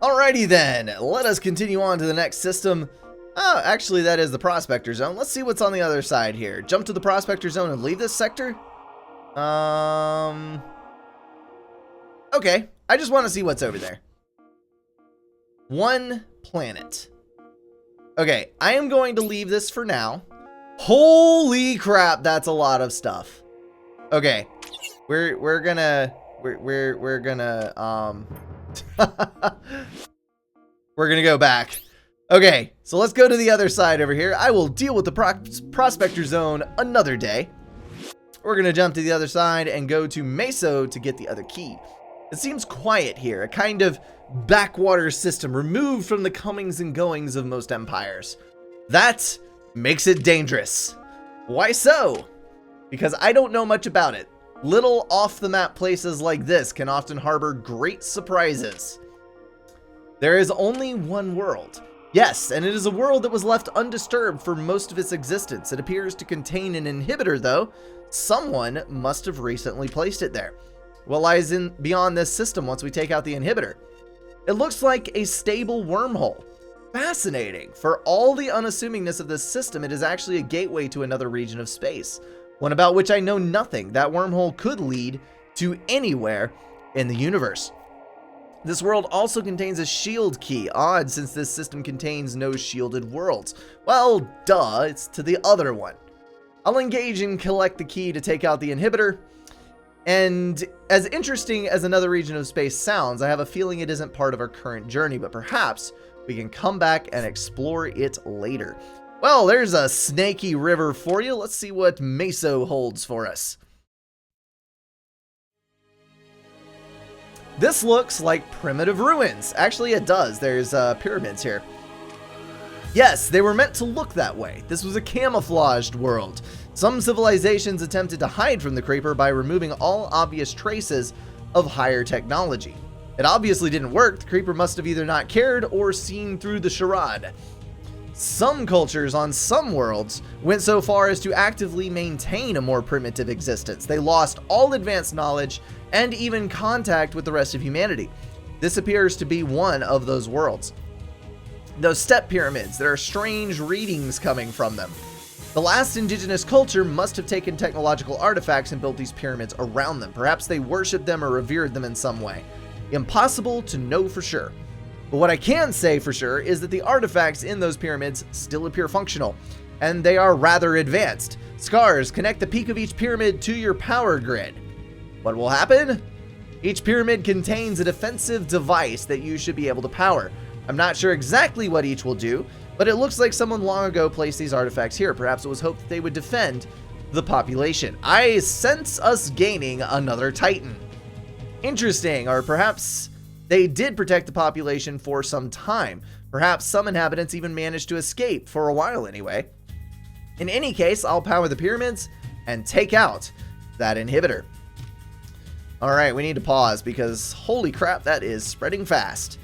Alrighty then, let us continue on to the next system. Oh, actually that is the Prospector Zone. Let's see what's on the other side here. Jump to the Prospector Zone and leave this sector? Okay, I just want to see what's over there. One planet. Okay, I am going to leave this for now. Holy crap, that's a lot of stuff. Okay, we're gonna we're gonna go back. Okay, so let's go to the other side over here. I will deal with the Prospector Zone another day. We're gonna jump to the other side and go to Meso to get the other key. It seems quiet here, a kind of backwater system removed from the comings and goings of most empires. That makes it dangerous. Why so? Because I don't know much about it. Little off-the-map places like this can often harbor great surprises. There is only one world. Yes, and it is a world that was left undisturbed for most of its existence. It appears to contain an inhibitor, though. Someone must have recently placed it there. What lies in beyond this system once we take out the inhibitor? It looks like a stable wormhole. Fascinating. For all the unassumingness of this system, it is actually a gateway to another region of space. One about which I know nothing. That wormhole could lead to anywhere in the universe. This world also contains a shield key. Odd, since this system contains no shielded worlds. Well, duh, it's to the other one. I'll engage and collect the key to take out the inhibitor. And as interesting as another region of space sounds, I have a feeling it isn't part of our current journey, but perhaps we can come back and explore it later. Well, there's a snaky river for you. Let's see what Meso holds for us. This looks like primitive ruins. Actually, it does. There's pyramids here. Yes, they were meant to look that way. This was a camouflaged world. Some civilizations attempted to hide from the creeper by removing all obvious traces of higher technology. It obviously didn't work. The creeper must have either not cared or seen through the charade. Some cultures on some worlds went so far as to actively maintain a more primitive existence. They lost all advanced knowledge and even contact with the rest of humanity. This appears to be one of those worlds. Those step pyramids, there are strange readings coming from them. The last indigenous culture must have taken technological artifacts and built these pyramids around them. Perhaps they worshipped them or revered them in some way. Impossible to know for sure. But what I can say for sure is that the artifacts in those pyramids still appear functional, and they are rather advanced. Scars connect the peak of each pyramid to your power grid. What will happen? Each pyramid contains a defensive device that you should be able to power. I'm not sure exactly what each will do, but it looks like someone long ago placed these artifacts here. Perhaps it was hoped that they would defend the population. I sense us gaining another Titan. Interesting, or perhaps they did protect the population for some time. Perhaps some inhabitants even managed to escape, for a while anyway. In any case, I'll power the pyramids and take out that inhibitor. Alright, we need to pause because holy crap, that is spreading fast.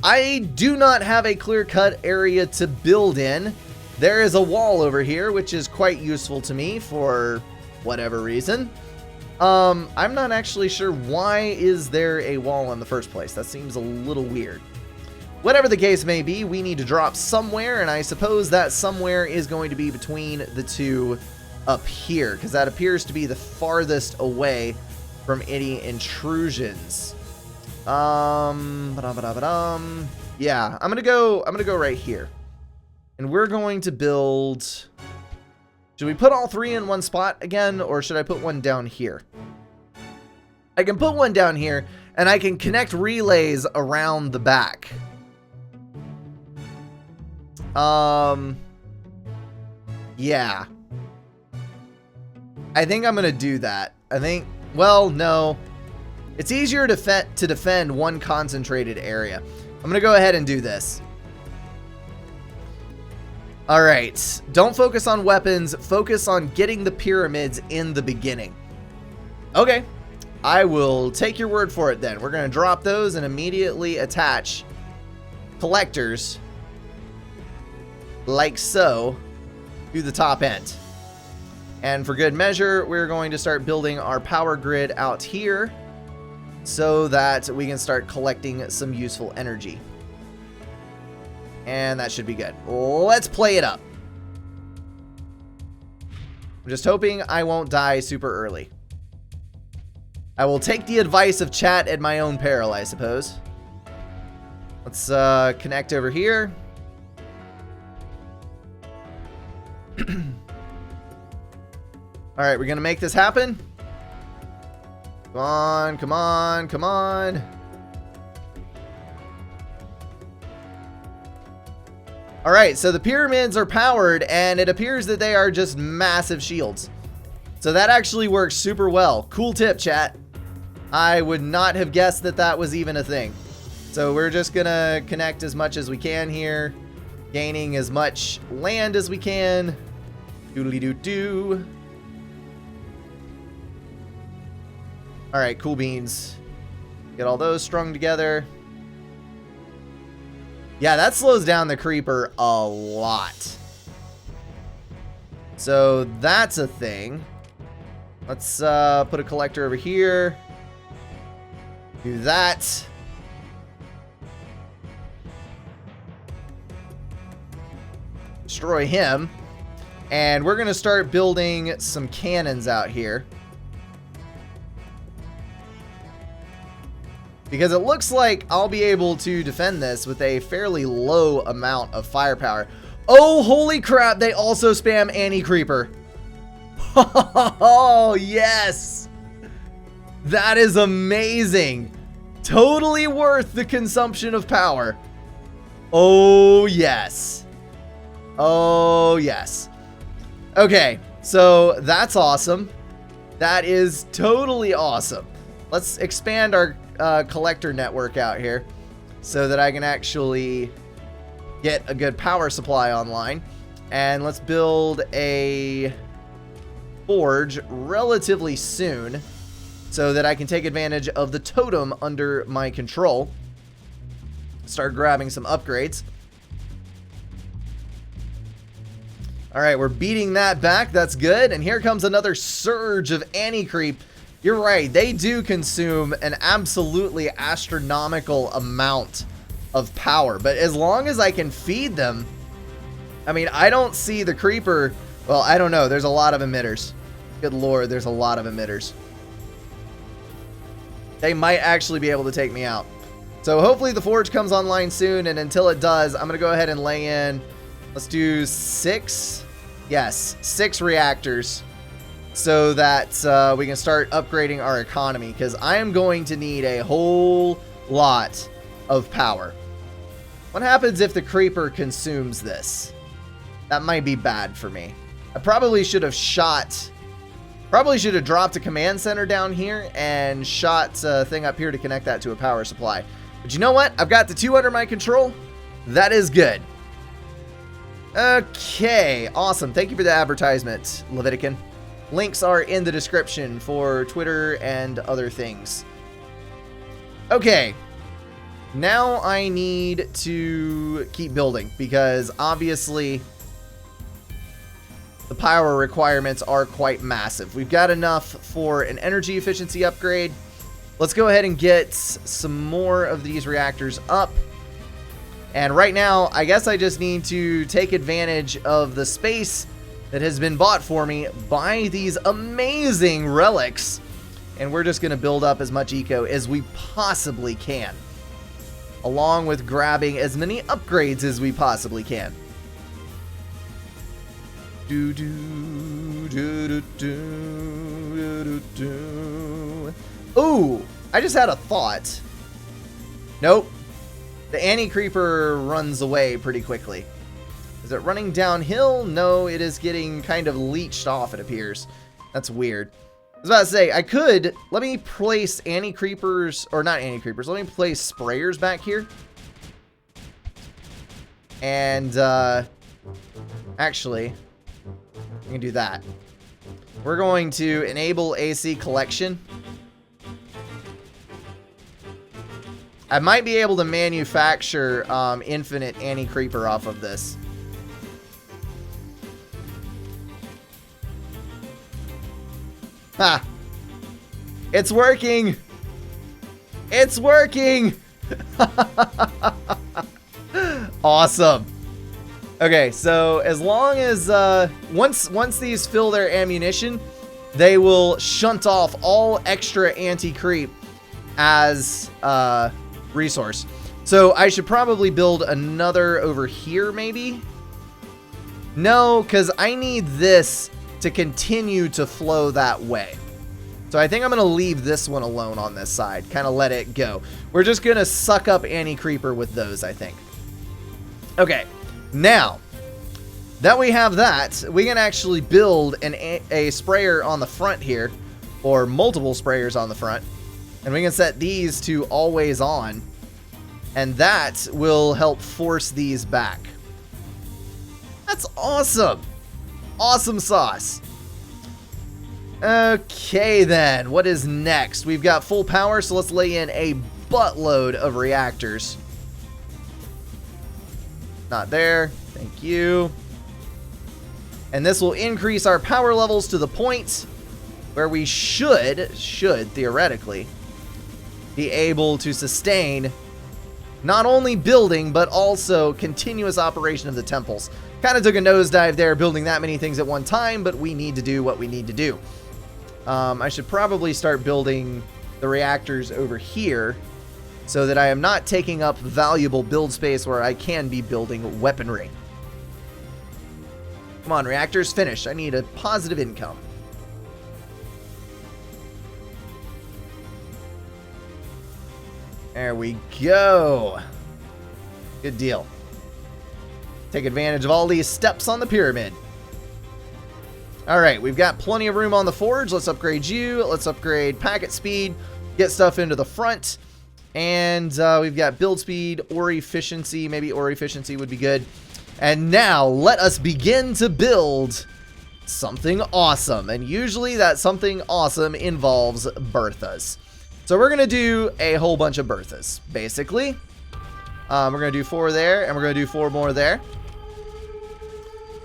I do not have a clear-cut area to build in. There is a wall over here, which is quite useful to me for whatever reason. I'm not actually sure why is there a wall in the first place. That seems a little weird. Whatever the case may be, we need to drop somewhere, and I suppose that somewhere is going to be between the two up here, because that appears to be the farthest away from any intrusions. Yeah, I'm gonna go right here, and we're going to build. Should we put all three in one spot again, or should I put one down here? I can put one down here, and I can connect relays around the back. Yeah. I think I'm gonna do that. Well, no. It's easier to defend one concentrated area. I'm gonna go ahead and do this. Alright, don't focus on weapons, focus on getting the pyramids in the beginning. Okay, I will take your word for it then. We're gonna drop those and immediately attach collectors, like so, to the top end. And for good measure, we're going to start building our power grid out here. so that we can start collecting some useful energy. And that should be good. Let's play it up. I'm just hoping I won't die super early. I will take the advice of chat at my own peril, I suppose. Let's connect over here. Alright, we're gonna make this happen. Come on, come on, come on. Alright, so the pyramids are powered, and it appears that they are just massive shields. So that actually works super well. Cool tip, chat. I would not have guessed that that was even a thing. So we're just gonna connect as much as we can here, gaining as much land as we can. Doodly-doo-doo. Alright, cool beans. Get all those strung together. Yeah, that slows down the creeper a lot. So that's a thing. Let's put a collector over here. Do that. Destroy him. And we're going to start building some cannons out here. Because it looks like I'll be able to defend this with a fairly low amount of firepower. Oh, holy crap, they also spam anti-creeper. Oh, yes. That is amazing. Totally worth the consumption of power. Oh, yes. Oh, yes. Okay, so that's awesome. That is totally awesome. Let's expand our collector network out here so that I can actually get a good power supply online. And let's build a forge relatively soon so that I can take advantage of the totem under my control. Start grabbing some upgrades. Alright, we're beating that back. That's good. And here comes another surge of anti-creep. You're right, they do consume an absolutely astronomical amount of power. But as long as I can feed them, I mean, I don't see the creeper. Well, I don't know. There's a lot of emitters. Good lord, there's a lot of emitters. They might actually be able to take me out. So hopefully the forge comes online soon, and until it does, I'm going to go ahead and lay in. Let's do 6. Yes, 6 reactors. So that we can start upgrading our economy, because I am going to need a whole lot of power. What happens if the creeper consumes this? That might be bad for me. I probably should have dropped a command center down here and shot a thing up here to connect that to a power supply. But you know what? I've got the 2 under my control. That is good. Okay, awesome. Thank you for the advertisement, Levitican. Links are in the description for Twitter and other things. Okay. Now I need to keep building because obviously the power requirements are quite massive. We've got enough for an energy efficiency upgrade. Let's go ahead and get some more of these reactors up. And right now, I guess I just need to take advantage of the space that has been bought for me by these amazing relics. And we're just going to build up as much eco as we possibly can, along with grabbing as many upgrades as we possibly can. Do do do do do do do. Ooh, I just had a thought. Nope. The anti-creeper runs away pretty quickly. Is it running downhill? No, it is getting kind of leached off, it appears. That's weird. I was about to say, I could, let me place anti-creepers, or not anti-creepers, let me place sprayers back here. And, actually, we can do that. We're going to enable AC collection. I might be able to manufacture infinite anti-creeper off of this. Ha! It's working! It's working! Awesome. Okay, so as long as once these fill their ammunition, they will shunt off all extra anti-creep as resource. So I should probably build another over here, maybe? No, because I need this to continue to flow that way. So I think I'm going to leave this one alone on this side. Kind of let it go. We're just going to suck up anti-creeper with those, I think. Okay, now that we have that, we can actually build a sprayer on the front here, or multiple sprayers on the front. And we can set these to always on, and that will help force these back. That's awesome. Awesome sauce. Okay then, what is next? We've got full power, so let's lay in a buttload of reactors. Not there. Thank you. And this will increase our power levels to the point where we should theoretically be able to sustain not only building, but also continuous operation of the temples. Kind of took a nosedive there building that many things at one time, but we need to do what we need to do. I should probably start building the reactors over here so that I am not taking up valuable build space where I can be building weaponry. Come on, reactors, finish. I need a positive income. There we go. Good deal. Take advantage of all these steps on the pyramid. Alright, we've got plenty of room on the forge. Let's upgrade you. Let's upgrade packet speed. Get stuff into the front. And we've got build speed, ore efficiency. Maybe ore efficiency would be good. And now, let us begin to build something awesome. And usually that something awesome involves Berthas. So we're going to do a whole bunch of Berthas, basically. We're going to do 4 there, and we're going to do 4 more there.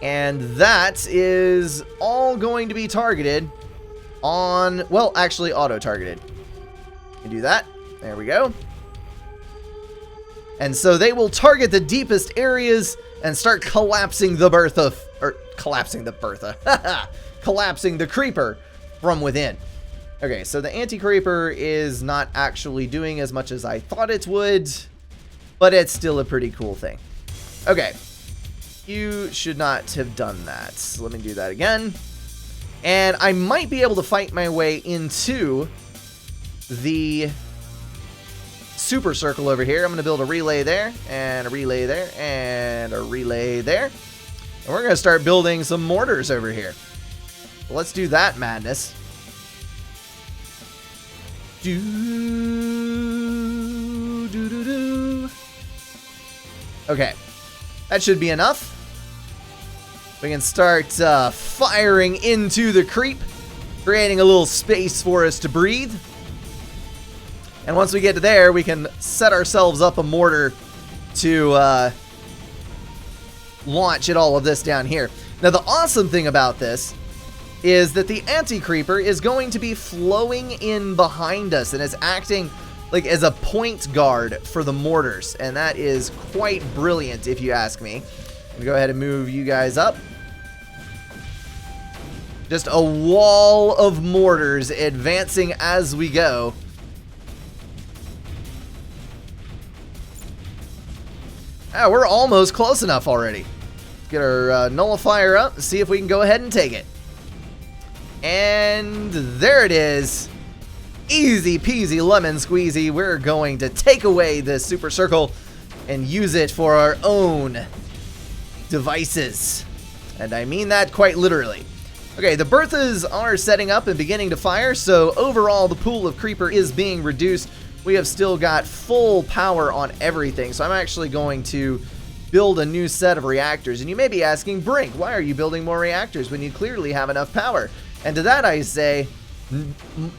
And that is all going to be targeted on, well, actually auto-targeted. You do that. There we go. And so they will target the deepest areas and start collapsing the Bertha, or collapsing the Bertha, collapsing the creeper from within. Okay, so the anti-creeper is not actually doing as much as I thought it would, but it's still a pretty cool thing. Okay, you should not have done that. So let me do that again. And I might be able to fight my way into the super circle over here. I'm going to build a relay there, and a relay there, and a relay there. And we're going to start building some mortars over here. So let's do that madness. Okay, that should be enough. We can start firing into the creep, creating a little space for us to breathe. And once we get to there, we can set ourselves up a mortar to launch at all of this down here. Now, the awesome thing about this is that the anti-creeper is going to be flowing in behind us and is acting like as a point guard for the mortars. And that is quite brilliant, if you ask me. I'm gonna go ahead and move you guys up. Just a wall of mortars advancing as we go. Ah, we're almost close enough already. Get our nullifier up, see if we can go ahead and take it. And there it is. Easy peasy lemon squeezy. We're going to take away this super circle and use it for our own devices. And I mean that quite literally. Okay, the Berthas are setting up and beginning to fire, so overall the pool of creeper is being reduced. We have still got full power on everything, so I'm actually going to build a new set of reactors. And you may be asking, Brink, why are you building more reactors when you clearly have enough power? And to that I say,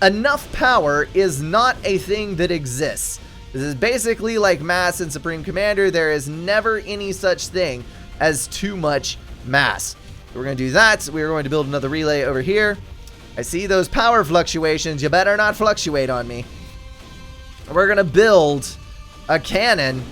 enough power is not a thing that exists. This is basically like mass in Supreme Commander. There is never any such thing as too much mass. So we're going to do that. We're going to build another relay over here. I see those power fluctuations. You better not fluctuate on me. we're going to build a cannon,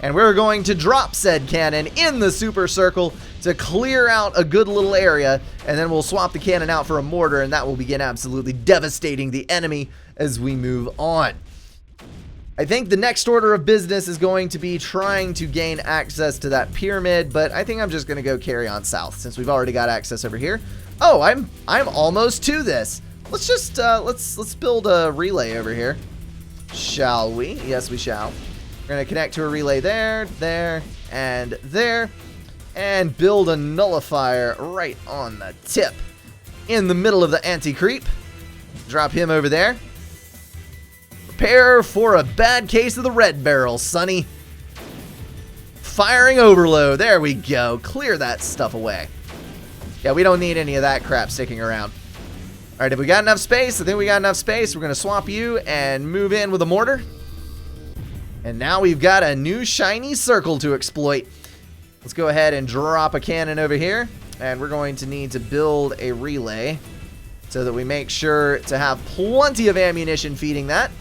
and we're going to drop said cannon in the super circle to clear out a good little area, and then we'll swap the cannon out for a mortar, and that will begin absolutely devastating the enemy as we move on. I think the next order of business is going to be trying to gain access to that pyramid, but I think I'm just going to go carry on south since we've already got access over here. Oh, I'm almost to this. Let's just let's build a relay over here. Shall we? Yes, we shall. We're going to connect to a relay there, and build a nullifier right on the tip in the middle of the anti-creep. Drop him over there. Prepare for a bad case of the red barrel, sonny. Firing overload. There we go. Clear that stuff away. Yeah, we don't need any of that crap sticking around. All right, if we got enough space, I think we got enough space. We're going to swap you and move in with a mortar. And now we've got a new shiny circle to exploit. Let's go ahead and drop a cannon over here. And we're going to need to build a relay so that we make sure to have plenty of ammunition feeding that.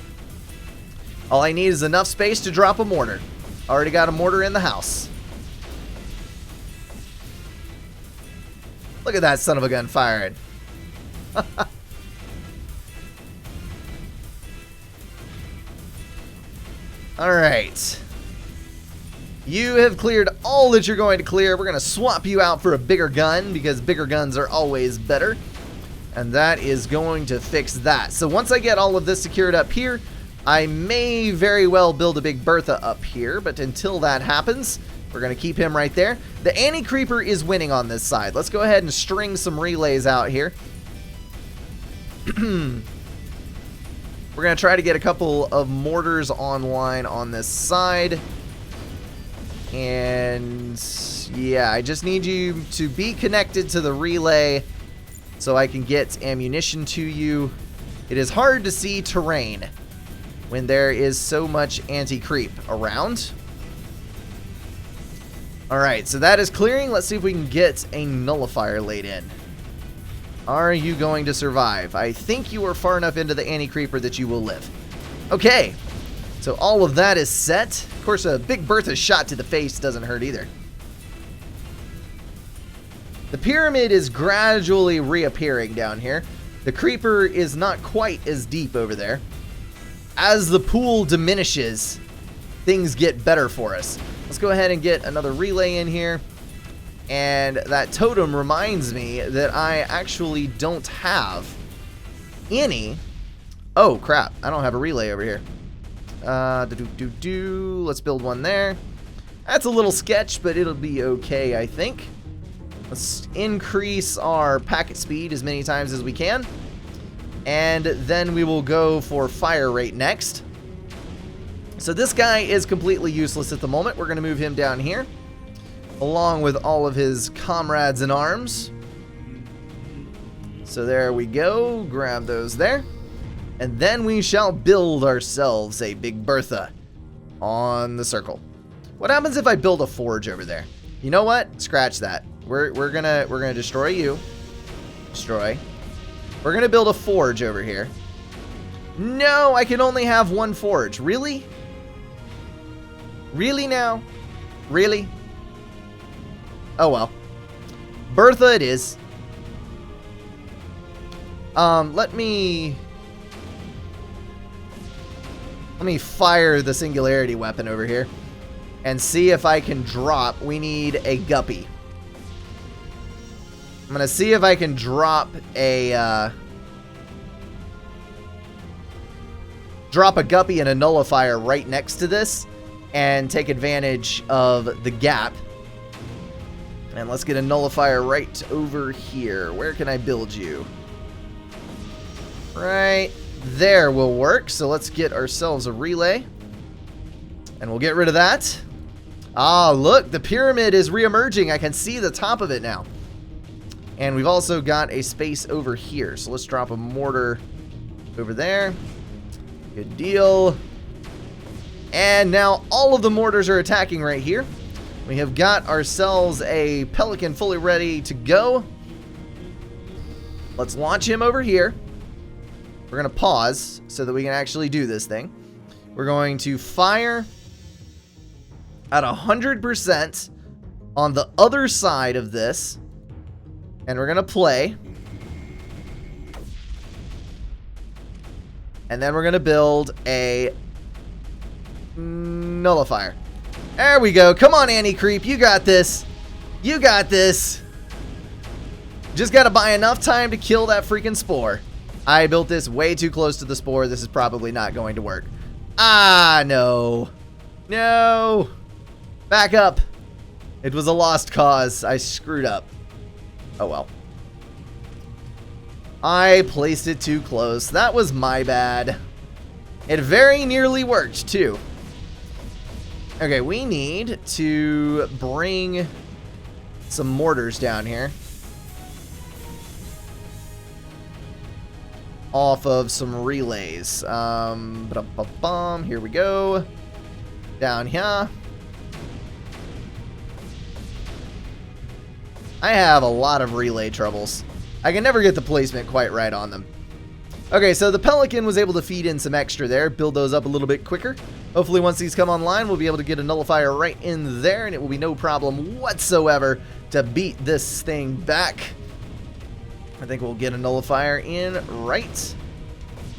All I need is enough space to drop a mortar. Already got a mortar in the house. Look at that son of a gun firing. Alright. You have cleared all that you're going to clear. We're going to swap you out for a bigger gun because bigger guns are always better. And that is going to fix that. So once I get all of this secured up here, I may very well build a big Bertha up here. But until that happens, we're going to keep him right there. The anti-creeper is winning on this side. Let's go ahead and string some relays out here. We're going to try to get a couple of mortars online on this side. And yeah, I just need you to be connected to the relay so I can get ammunition to you. It is hard to see terrain when there is so much anti-creep around. Alright, so that is clearing. Let's see if we can get a nullifier laid in. Are you going to survive? I think you are far enough into the anti-creeper that you will live. Okay, so all of that is set. Of course, a big Bertha shot to the face doesn't hurt either. The pyramid is gradually reappearing down here. The creeper is not quite as deep over there. As the pool diminishes, things get better for us. Let's go ahead and get another relay in here. And that totem reminds me that I actually don't have any. Oh, crap. I don't have a relay over here. Let's build one there. That's a little sketch, but it'll be okay, I think. Let's increase our packet speed as many times as we can. And then we will go for fire rate next. So this guy is completely useless at the moment. We're going to move him down here, along with all of his comrades in arms. So there we go. Grab those there. And then we shall build ourselves a big Bertha on the circle. What happens if I build a forge over there? You know what? Scratch that. We're gonna destroy you. Destroy. We're gonna build a forge over here. No, I can only have one forge. Really? Really now? Really? Oh well. Bertha it is. Let me fire the singularity weapon over here and see if I can drop. We need a guppy. I'm gonna see if I can drop a guppy and a nullifier right next to this and take advantage of the gap. And let's get a nullifier right over here. Where can I build you? Right there will work. So let's get ourselves a relay. And we'll get rid of that. Ah, look, the pyramid is re-emerging. I can see the top of it now. And we've also got a space over here. So let's drop a mortar over there. Good deal. And now all of the mortars are attacking right here. We have got ourselves a pelican fully ready to go. Let's launch him over here. We're going to pause so that we can actually do this thing. We're going to fire at 100% on the other side of this. And we're going to play. And then we're going to build a nullifier. There we go. Come on, anti-creep. You got this. You got this. Just got to buy enough time to kill that freaking spore. I built this way too close to the spore. This is probably not going to work. Ah, no. No. Back up. It was a lost cause. I screwed up. Oh, well. I placed it too close. That was my bad. It very nearly worked, too. Okay, we need to bring some mortars down here. Off of some relays. Here we go. Down here. I have a lot of relay troubles. I can never get the placement quite right on them. Okay, so the Pelican was able to feed in some extra there, build those up a little bit quicker. Hopefully once these come online, we'll be able to get a nullifier right in there, and it will be no problem whatsoever to beat this thing back. I think we'll get a nullifier in right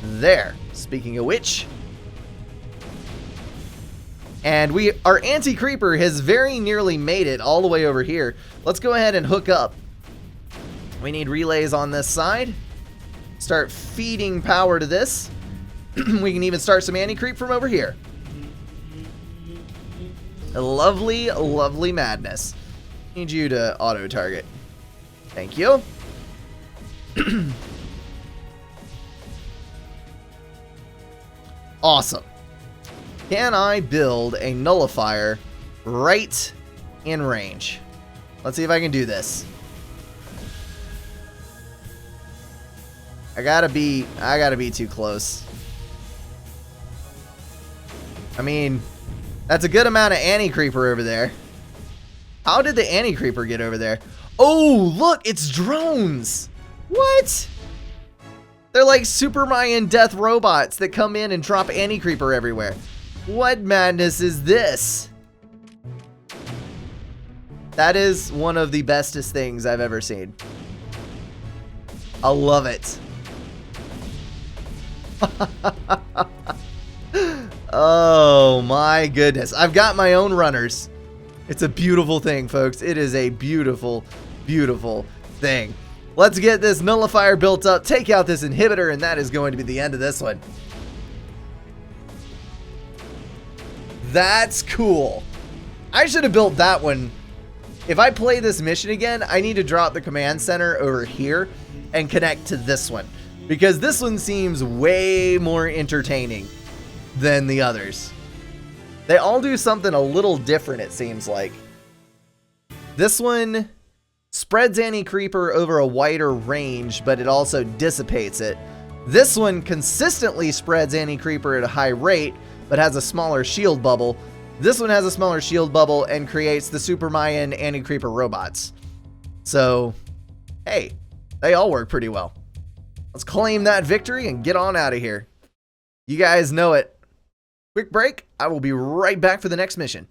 there. Speaking of which, and our anti-creeper has very nearly made it all the way over here. Let's go ahead and hook up. We need relays on this side. Start feeding power to this. We can even start some anti-creep from over here. A lovely, lovely madness. Need you to auto-target. Thank you. Awesome. Can I build a nullifier right in range? Let's see if I can do this. I gotta be too close. I mean, that's a good amount of anti-creeper over there. How did the anti-creeper get over there? Oh, look, it's drones. What? They're like Super Mayan death robots that come in and drop anti-creeper everywhere. What madness is this? That is one of the bestest things I've ever seen. I love it. Oh my goodness. I've got my own runners. It's a beautiful thing, folks. It is a beautiful, beautiful thing. Let's get this nullifier built up, take out this inhibitor, and that is going to be the end of this one. That's cool. I should have built that one. If I play this mission again, I need to drop the command center over here and connect to this one, because this one seems way more entertaining than the others. They all do something a little different, it seems like. This one spreads anti-creeper over a wider range, but it also dissipates it. This one consistently spreads anti-creeper at a high rate, but has a smaller shield bubble. This one has a smaller shield bubble and creates the Super Mayan anti-creeper robots. So, hey, they all work pretty well. Let's claim that victory and get on out of here. You guys know it. Quick break. I will be right back for the next mission.